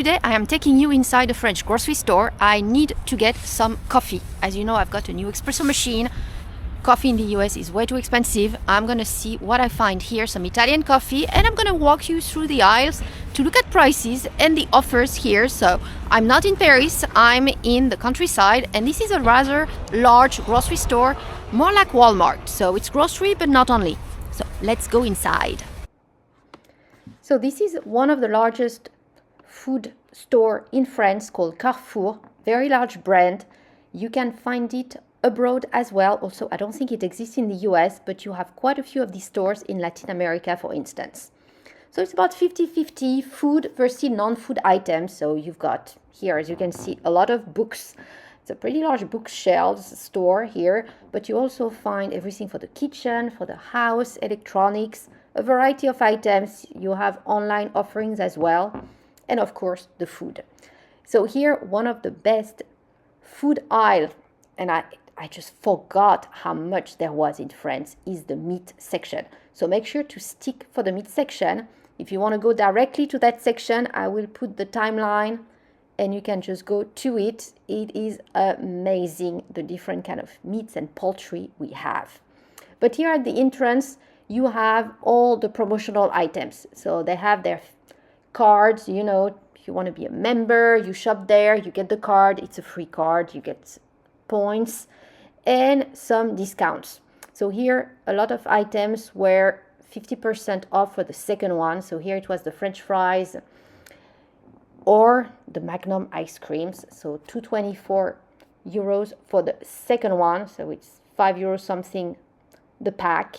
Today I am taking you inside a French grocery store. I need to get some coffee. As you know, I've got a new espresso machine. Coffee in the US is way too expensive. I'm gonna see what I find here, some Italian coffee, and I'm gonna walk you through the aisles to look at prices and the offers here. So I'm not in Paris, I'm in the countryside, and this is a rather large grocery store, more like Walmart. So it's grocery, but not only. So let's go inside. So this is one of the largest food store in France called Carrefour, very large brand. You can find it abroad as well. Also, I don't think it exists in the US, but you have quite a few of these stores in Latin America, for instance. So it's about 50-50 food versus non-food items. So you've got here, as you can see, a lot of books. It's a pretty large bookshelves store here, but you also find everything for the kitchen, for the house, electronics, a variety of items. You have online offerings as well. And of course, the food. So here, one of the best food aisle, and I just forgot how much there was in France, is the meat section. So make sure to stick for the meat section. If you want to go directly to that section, I will put the timeline and you can just go to it. It is amazing, the different kind of meats and poultry we have. But here at the entrance, you have all the promotional items. So they have their cards, you know, if you want to be a member, you shop there, you get the card, it's a free card, you get points and some discounts. So here a lot of items were 50% off for the second one. So here it was the French fries or the Magnum ice creams. So 224 euros for the second one. So it's 5 euros something the pack.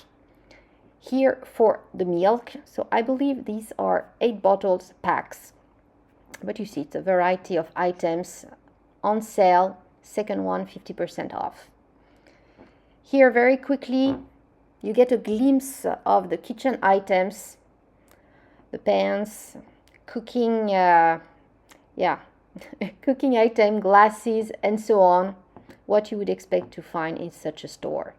Here for the milk, so I believe these are 8 bottles packs, but you see it's a variety of items on sale. Second one 50% off. Here very quickly you get a glimpse of the kitchen items, the pans, cooking cooking item, glasses and so on, what you would expect to find in such a store.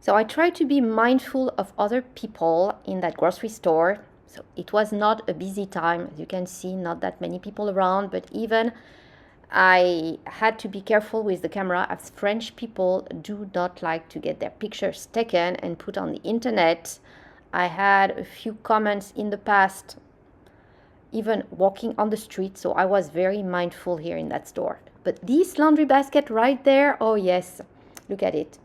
So I try to be mindful of other people in that grocery store. So it was not a busy time, as you can see, not that many people around, but even I had to be careful with the camera, as French people do not like to get their pictures taken and put on the internet. I had a few comments in the past, even walking on the street, so I was very mindful here in that store. But this laundry basket right there, oh yes, look at it.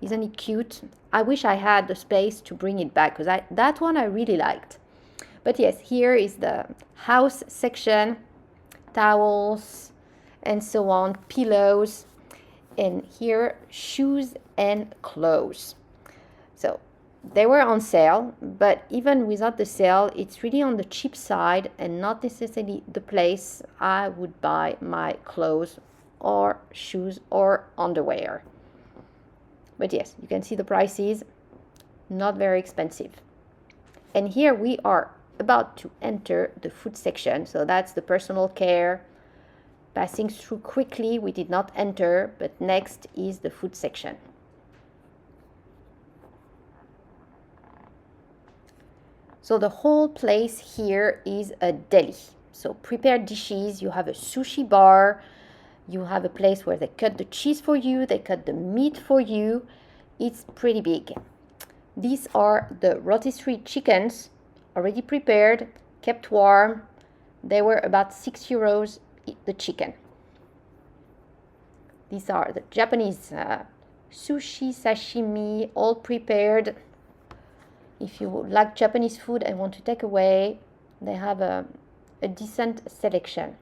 Isn't it cute? I wish I had the space to bring it back because that one I really liked. But yes, here is the house section, towels and so on, pillows, and here shoes and clothes. So they were on sale, but even without the sale, it's really on the cheap side and not necessarily the place I would buy my clothes or shoes or underwear. But yes, you can see the prices, not very expensive. And here we are about to enter the food section. So that's the personal care. Passing through quickly, we did not enter, but next is the food section. So the whole place here is a deli. So prepared dishes, you have a sushi bar, you have a place where they cut the cheese for you, they cut the meat for you. It's pretty big. These are the rotisserie chickens, already prepared, kept warm. They were about 6 euros the chicken. These are the Japanese sushi, sashimi, all prepared. If you like Japanese food and want to take away, they have a decent selection.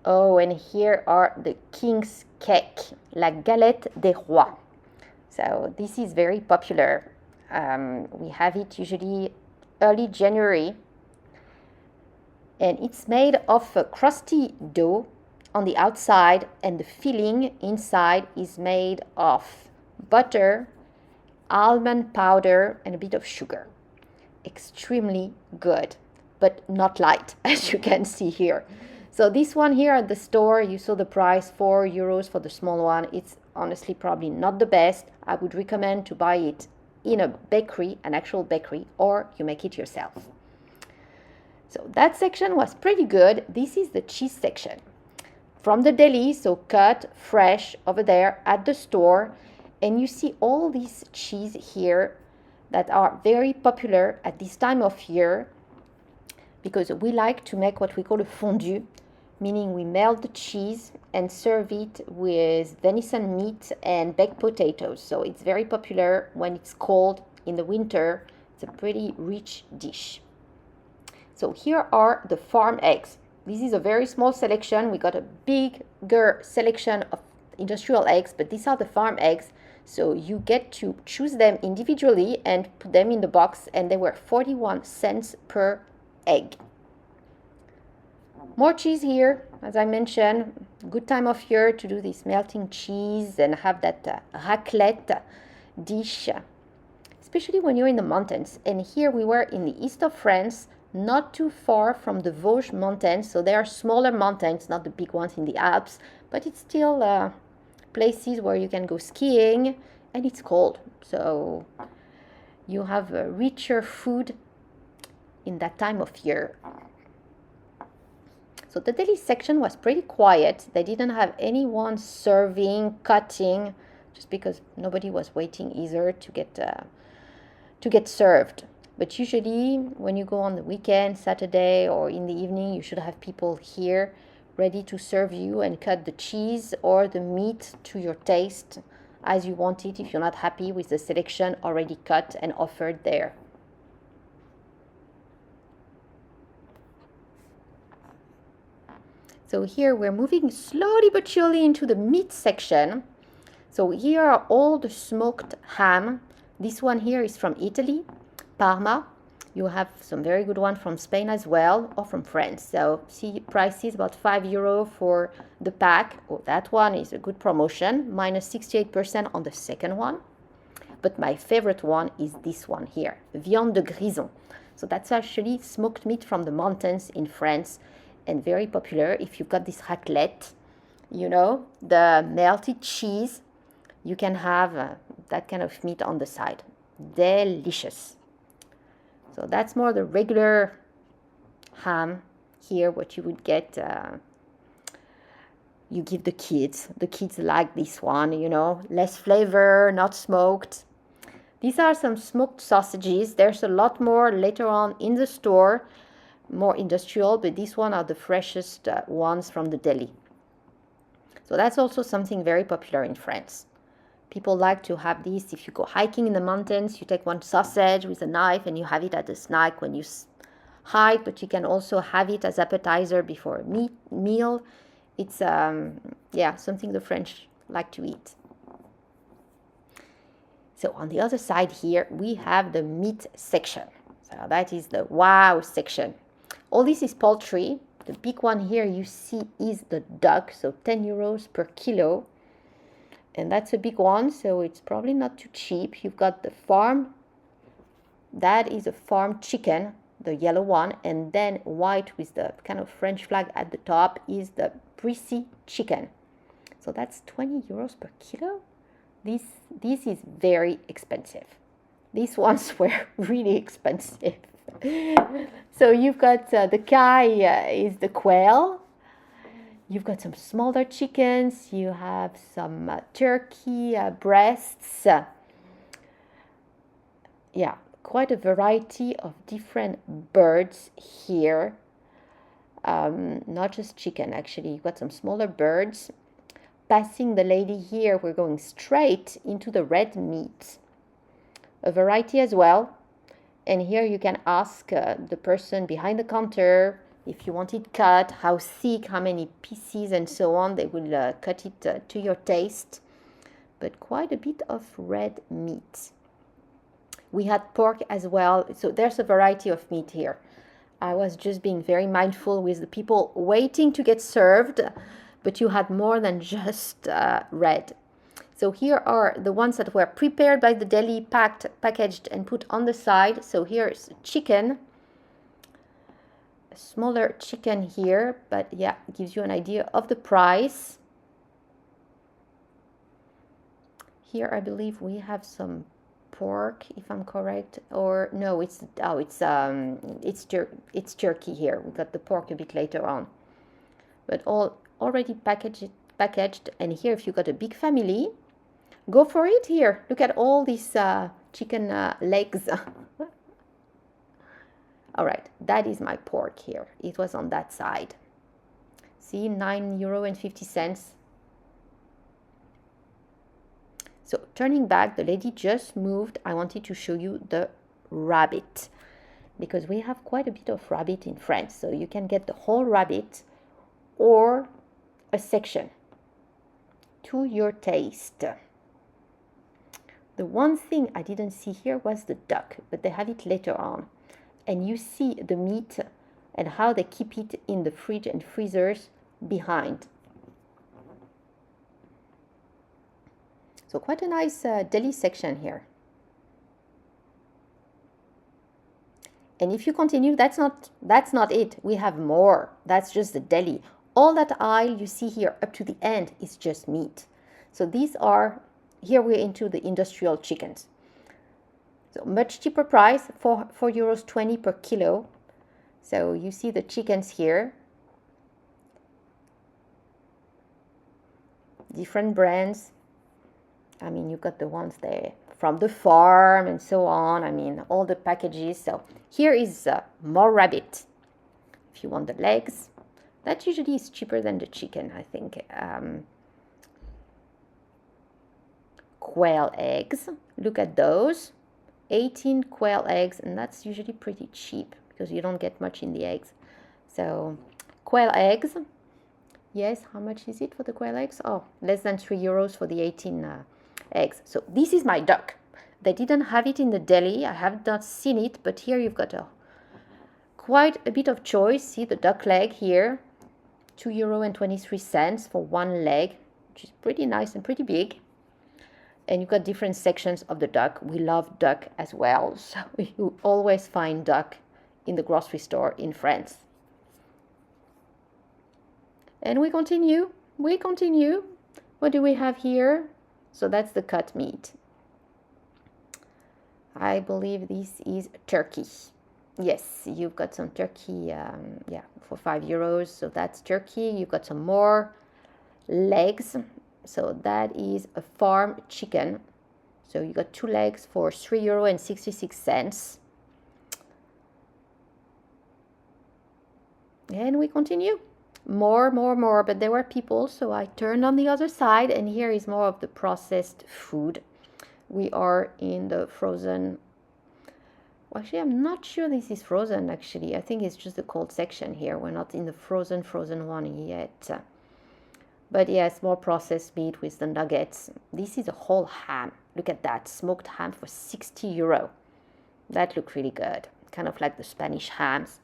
Oh, and here are the king's cake, la galette des rois. So this is very popular. We have it usually early January. And it's made of a crusty dough on the outside, and the filling inside is made of butter, almond powder, and a bit of sugar. Extremely good, but not light, as you can see here. So this one here at the store, you saw the price, €4 for the small one. It's honestly probably not the best. I would recommend to buy it in a bakery, an actual bakery, or you make it yourself. So that section was pretty good. This is the cheese section. From the deli, so cut, fresh, over there at the store. And you see all these cheese here that are very popular at this time of year, because we like to make what we call a fondue, meaning we melt the cheese and serve it with venison meat and baked potatoes. So it's very popular when it's cold in the winter. It's a pretty rich dish. So here are the farm eggs. This is a very small selection. We got a bigger selection of industrial eggs, but these are the farm eggs. So you get to choose them individually and put them in the box, and they were 41 cents per egg. More cheese here, as I mentioned. Good time of year to do this melting cheese and have that raclette dish, especially when you're in the mountains. And here we were in the east of France, not too far from the Vosges mountains. So there are smaller mountains, not the big ones in the Alps, but it's still places where you can go skiing, and it's cold. So you have a richer food in that time of year. So the deli section was pretty quiet. They didn't have anyone serving, cutting, just because nobody was waiting either to get served. But usually when you go on the weekend, Saturday or in the evening, you should have people here ready to serve you and cut the cheese or the meat to your taste as you want it, if you're not happy with the selection already cut and offered there. So here we're moving slowly but surely into the meat section. So here are all the smoked ham. This one here is from Italy, Parma. You have some very good one from Spain as well, or from France. So see prices about €5 for the pack. Oh, that one is a good promotion, minus 68% on the second one. But my favorite one is this one here, viande de grison. So that's actually smoked meat from the mountains in France, and very popular if you've got this raclette, you know, the melted cheese. You can have that kind of meat on the side. Delicious. So that's more the regular ham here, what you would get. You give the kids. The kids like this one, you know, less flavor, not smoked. These are some smoked sausages. There's a lot more later on in the store, more industrial, but these one are the freshest ones from the deli. So that's also something very popular in France. People like to have this. If you go hiking in the mountains, you take one sausage with a knife and you have it as a snack when you hike, but you can also have it as appetizer before a meal. It's something the French like to eat. So on the other side here, we have the meat section. So that is the wow section. All this is poultry. The big one here you see is the duck, so €10 per kilo. And that's a big one, so it's probably not too cheap. You've got the farm. That is a farm chicken, the yellow one. And then white with the kind of French flag at the top is the Brie chicken. So that's €20 per kilo. This is very expensive. These ones were really expensive. So you've got the kai is the quail. You've got some smaller chickens. You have some turkey breasts. Quite a variety of different birds here. Not just chicken, actually. You've got some smaller birds. Passing the lady here, we're going straight into the red meat. A variety as well. And here you can ask the person behind the counter if you want it cut, how thick, how many pieces, and so on. They will cut it to your taste. But quite a bit of red meat. We had pork as well. So there's a variety of meat here. I was just being very mindful with the people waiting to get served, but you had more than just red. So here are the ones that were prepared by the deli, packaged and put on the side. So here's chicken, smaller chicken here, but yeah, it gives you an idea of the price. Here I believe we have some pork, if I'm correct, or no, it's turkey here. We got the pork a bit later on, but all already packaged. And here, if you got a big family, go for it. Here, look at all these chicken legs. All right, that is my pork here. It was on that side. See, €9.50. So turning back, the lady just moved. I wanted to show you the rabbit, because we have quite a bit of rabbit in France. So you can get the whole rabbit or a section to your taste. The one thing I didn't see here was the duck, but they have it later on. And you see the meat and how they keep it in the fridge and freezers behind. So quite a nice deli section here. And if you continue, that's not it. We have more. That's just the deli. All that aisle you see here up to the end is just meat. So these are, here we're into the industrial chickens. So much cheaper price, €4.20 per kilo. So you see the chickens here. Different brands. I mean, you got the ones there from the farm and so on. I mean, all the packages. So here is more rabbit. If you want the legs, that usually is cheaper than the chicken, I think. Quail eggs. Look at those. 18 quail eggs, and that's usually pretty cheap because you don't get much in the eggs. So quail eggs. Yes, how much is it for the quail eggs? Oh, less than €3 for the 18 eggs. So this is my duck. They didn't have it in the deli. I have not seen it, but here you've got quite a bit of choice. See the duck leg here, €2.23 for one leg, which is pretty nice and pretty big. And you've got different sections of the duck. We love duck as well, so you always find duck in the grocery store in France. And we continue. What do we have here? So that's the cut meat. I believe this is turkey. Yes, you've got some turkey, yeah, for €5. So that's turkey. You've got some more legs. So that is a farm chicken. So you got 2 legs for €3.66. And we continue. More, but there were people, so I turned on the other side, and here is more of the processed food. We are in the frozen. Well, actually, I'm not sure this is frozen, actually. I think it's just the cold section here. We're not in the frozen one yet. But yes, more processed meat with the nuggets. This is a whole ham. Look at that, smoked ham for €60. That looked really good. Kind of like the Spanish hams.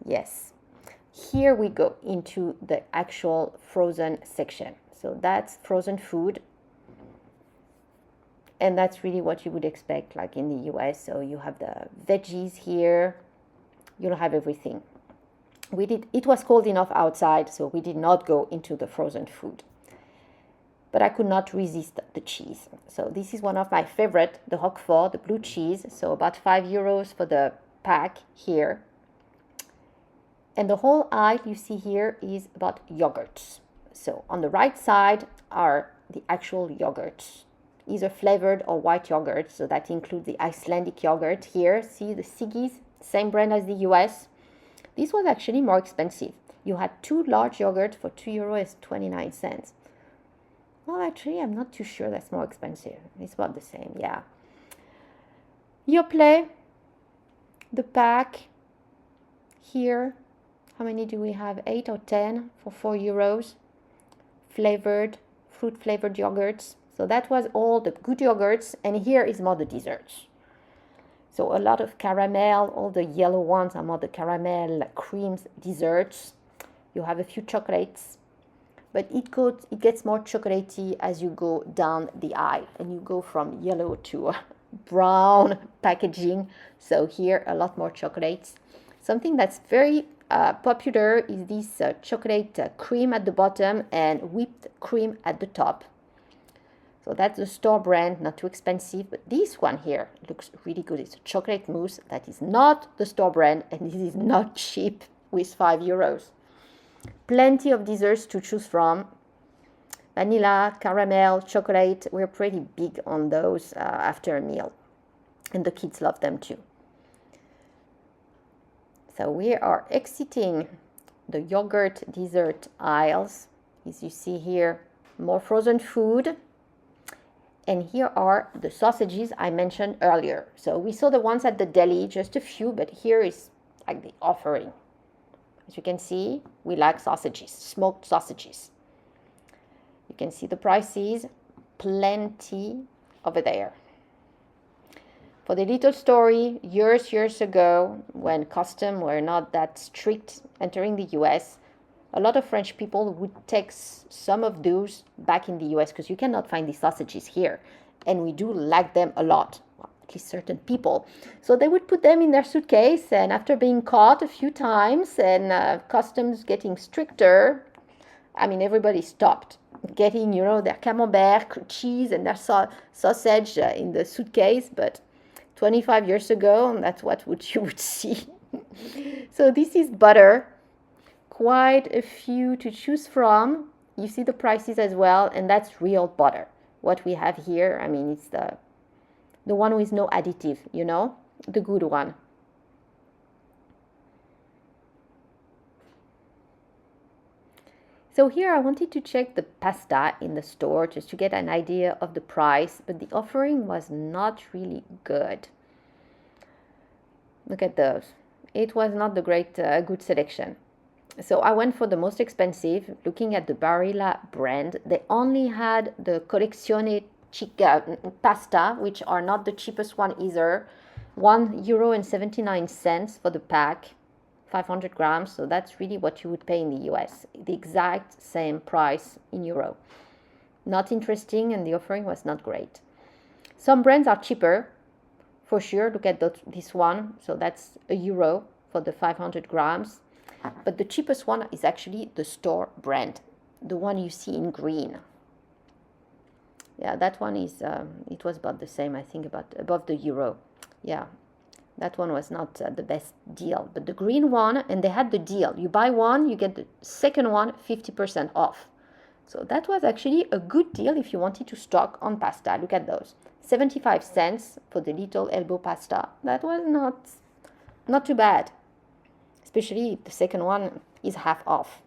Yes. Here we go into the actual frozen section. So that's frozen food. And that's really what you would expect, like in the US. So you have the veggies here. You'll have everything. It was cold enough outside, so we did not go into the frozen food. But I could not resist the cheese. So this is one of my favorite, the Roquefort, the blue cheese. So about €5 for the pack here. And the whole aisle you see here is about yogurts. So on the right side are the actual yogurts, either flavored or white yogurt. So that includes the Icelandic yogurt here. See the Siggy's, same brand as the US. This was actually more expensive. You had 2 large yogurts for €2.29. Well, actually, I'm not too sure that's more expensive. It's about the same, yeah. Yoplait, the pack here. How many do we have? 8 or 10 for €4. Flavored, fruit-flavored yogurts. So that was all the good yogurts. And here is more the desserts. So a lot of caramel, all the yellow ones are more the caramel, creams, desserts. You have a few chocolates, but it gets more chocolatey as you go down the aisle, and you go from yellow to brown packaging. So here a lot more chocolates. Something that's very popular is this chocolate cream at the bottom and whipped cream at the top. So that's the store brand, not too expensive, but this one here looks really good. It's a chocolate mousse that is not the store brand, and this is not cheap with €5. Plenty of desserts to choose from. Vanilla, caramel, chocolate. We're pretty big on those after a meal, and the kids love them too. So we are exiting the yogurt dessert aisles. As you see here, more frozen food. And here are the sausages I mentioned earlier. So we saw the ones at the deli, just a few, but here is like the offering. As you can see, we like sausages, smoked sausages. You can see the prices, plenty over there. For the little story, years ago, when customs were not that strict entering the US, a lot of French people would take some of those back in the US because you cannot find these sausages here. And we do like them a lot, well, at least certain people. So they would put them in their suitcase, and after being caught a few times and customs getting stricter, I mean, everybody stopped getting, their camembert, cheese, and their sausage in the suitcase. But 25 years ago, that's what you would see. So this is butter. Quite a few to choose from. You see the prices as well, and that's real butter. What we have here, I mean, it's the one with no additive, the good one. So here I wanted to check the pasta in the store just to get an idea of the price, but the offering was not really good. Look at those. It was not the good selection. So I went for the most expensive, looking at the Barilla brand. They only had the Collezione Chica pasta, which are not the cheapest one either. €1.79 for the pack, 500 grams. So that's really what you would pay in the US. The exact same price in euro. Not interesting, and the offering was not great. Some brands are cheaper, for sure. Look at this one. So that's €1 for the 500 grams. But the cheapest one is actually the store brand, the one you see in green. Yeah, that one is, it was about the same, I think, above the euro. Yeah, that one was not the best deal. But the green one, and they had the deal. You buy one, you get the second one 50% off. So that was actually a good deal if you wanted to stock on pasta. Look at those. 75 cents for the little elbow pasta. That was not too bad. Especially if the second one is half off.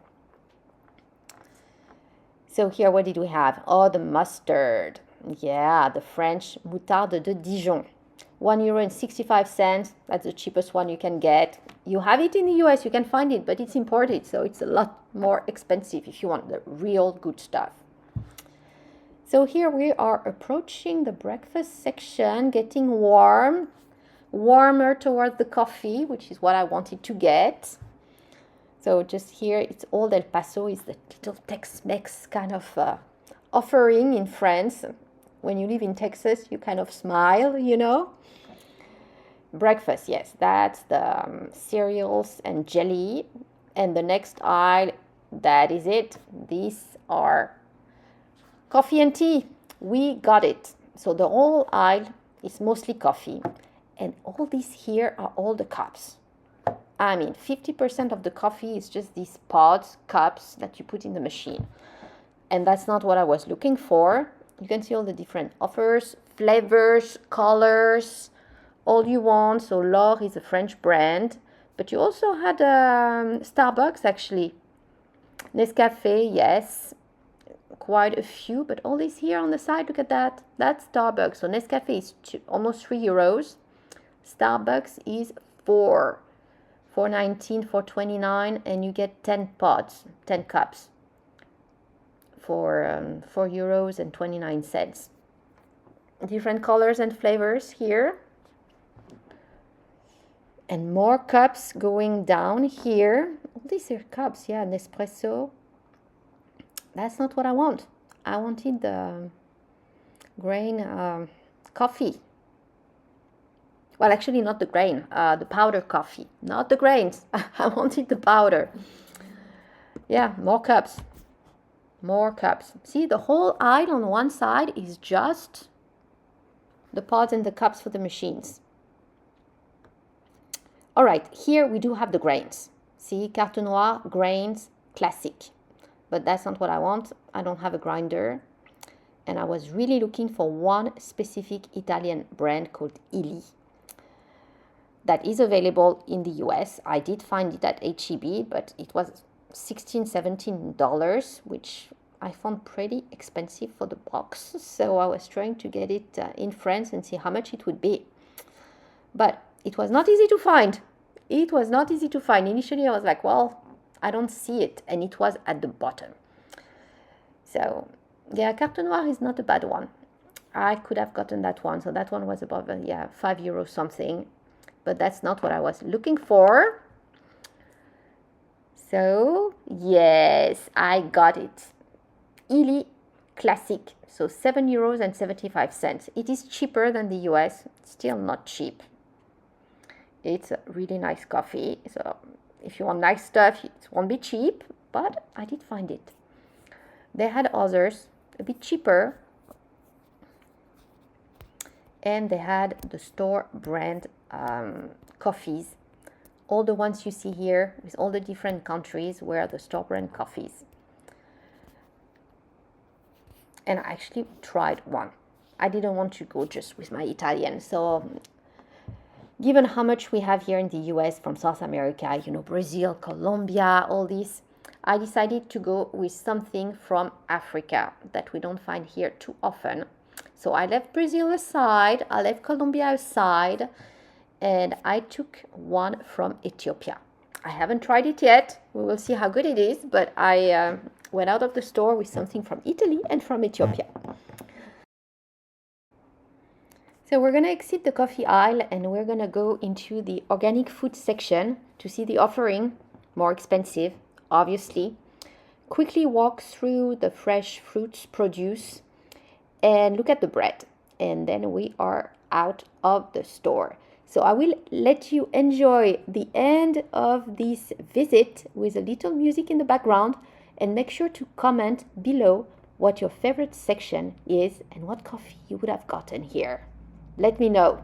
So here, what did we have? Oh, the mustard. Yeah, the French moutarde de Dijon. €1.65. That's the cheapest one you can get. You have it in the US, you can find it, but it's imported, so it's a lot more expensive if you want the real good stuff. So here we are approaching the breakfast section, getting warmer towards the coffee, which is what I wanted to get. So just here, it's Old El Paso, is the little Tex-Mex kind of offering in France. When you live in Texas, you kind of smile, Breakfast, yes, that's the cereals and jelly. And the next aisle, that is it. These are coffee and tea. We got it. So the whole aisle is mostly coffee. And all these here are all the cups. I mean, 50% of the coffee is just these pods, cups that you put in the machine. And that's not what I was looking for. You can see all the different offers, flavors, colors, all you want. So L'Or is a French brand. But you also had Starbucks, actually. Nescafe, yes. Quite a few. But all these here on the side, look at that. That's Starbucks. So Nescafe is almost €3. Starbucks is $4.19, $4.29, and you get 10 pods, 10 cups for €4.29. Different colors and flavors here. And more cups going down here. All these are cups, yeah, Nespresso. That's not what I want. I wanted the grain coffee. Well, actually, not the grain, the powder coffee, not the grains. I wanted the powder. Yeah, more cups. More cups. See, the whole aisle on one side is just the pods and the cups for the machines. All right, here we do have the grains. See, carte noire, grains, classic. But that's not what I want. I don't have a grinder. And I was really looking for one specific Italian brand called Illy that is available in the US. I did find it at HEB, but it was $16, $17, which I found pretty expensive for the box. So I was trying to get it in France and see how much it would be. But it was not easy to find. It was not easy to find. Initially, I was like, well, I don't see it. And it was at the bottom. So, yeah, carte noire is not a bad one. I could have gotten that one. So that one was above, €5 something. But that's not what I was looking for. So, yes, I got it. Illy Classic. So €7.75. It is cheaper than the US. Still not cheap. It's a really nice coffee. So if you want nice stuff, it won't be cheap. But I did find it. They had others a bit cheaper. And they had the store brand coffees. All the ones you see here with all the different countries were the store brand coffees. And I actually tried one. I didn't want to go just with my Italian. So given how much we have here in the US from South America, Brazil, Colombia, all this, I decided to go with something from Africa that we don't find here too often. So I left Brazil aside, I left Colombia aside, and I took one from Ethiopia. I haven't tried it yet. We will see how good it is, but I went out of the store with something from Italy and from Ethiopia. So we're going to exit the coffee aisle and we're going to go into the organic food section to see the offering, more expensive, obviously. Quickly walk through the fresh fruits, produce, and look at the bread. And then we are out of the store. So I will let you enjoy the end of this visit with a little music in the background, and make sure to comment below what your favorite section is and what coffee you would have gotten here. Let me know.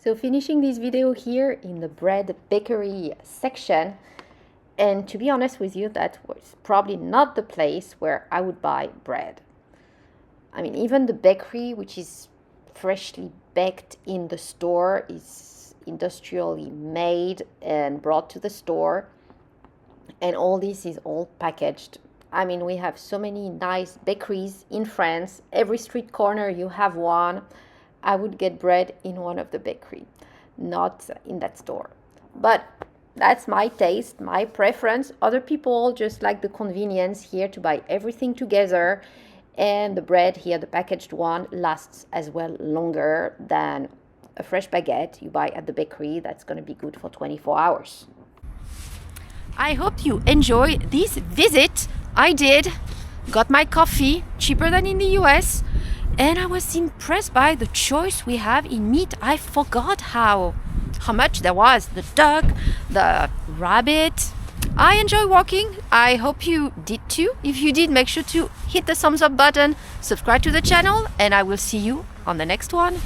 So finishing this video here in the bread bakery section, and to be honest with you, that was probably not the place where I would buy bread. I mean, even the bakery, which is freshly baked in the store, is industrially made and brought to the store, and all this is all packaged. I mean, we have so many nice bakeries in France. Every street corner you have one. I would get bread in one of the bakery, not in that store. But that's my taste, my preference. Other people just like the convenience here to buy everything together. And the bread here, the packaged one, lasts as well longer than a fresh baguette you buy at the bakery. That's going to be good for 24 hours. I hope you enjoy this visit. I did. Got my coffee, cheaper than in the US. And I was impressed by the choice we have in meat. I forgot how much there was. The duck, the rabbit. I enjoy walking. I hope you did too. If you did, make sure to hit the thumbs up button, subscribe to the channel, and I will see you on the next one.